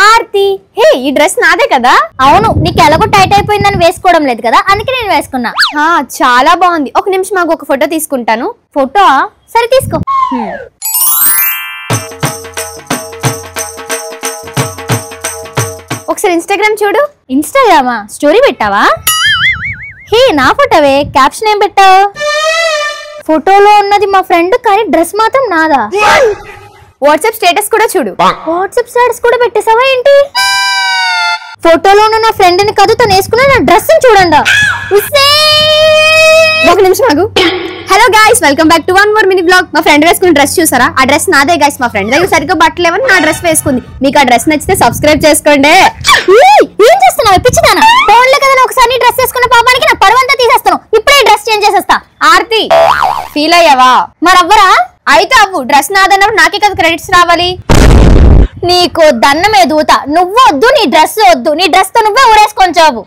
ఆర్తి, హే ఈ డ్రెస్ నాదే కదా? అవును, నీకు ఎలాగో టైట్ అయిపోయిందని వేసుకోవడం లేదు కదా, అందుకే నేను వేసుకున్నా. చాలా బాగుంది. ఒక నిమిషం మాకు ఒక ఫోటో తీసుకుంటాను. ఫోటో? సరే తీసుకో. ఒకసారి ఇన్స్టాగ్రామ్ చూడు. ఇన్స్టాగ్రామా? స్టోరీ పెట్టావా? హే నా ఫోటోవే, క్యాప్షన్ ఏం పెట్టావు? ఫోటోలో ఉన్నది మా ఫ్రెండ్ కానీ డ్రెస్ మాత్రం నాదా. వాట్సాప్ స్టేటస్ కూడా చూడు. వాట్సాప్ స్టేటస్ కూడా పెట్టేసావా ఏంటి? ఫోటోలో ఉన్న నా ఫ్రెండ్ ని కాదు, తను వేసుకున్న నా డ్రెస్ చూడండి. ఒక నిమిషం ఆగు. Hello guys, welcome back to one more mini blog. మా ఫ్రెండ్ వేసుకున్న డ్రెస్ చూసారా? ఆ డ్రెస్ నాదే గైస్. మా ఫ్రెండ్ దగ్గర సరిగ్గా బట్టలు లేవని నా డ్రెస్ వేసుకుంది. మీకు ఆ డ్రెస్ నచ్చితే సబ్స్క్రైబ్ చేసుకోండి. ఏం చేస్తున్నావు పిచ్చిదానా? ఫోన్లో కదా ఒకసారి డ్రెస్ వేసుకున్న పాపానికి నా పరువంతా తీసేస్తాను. ఇప్పుడే డ్రెస్ చేంజ్ చేసేస్తా. ఆర్తి, ఫీల్ అయ్యావా? మరి అవ్వరా? అయితే అవ్వు. డ్రెస్ నాదన్నప్పుడు నాకే కదా క్రెడిట్స్ రావాలి. నీకు దన్నమే దూత. నువ్వు వద్దు, నీ డ్రెస్ వద్దు. నీ డ్రెస్ తో నువ్వే ఊరేసుకొని చావు.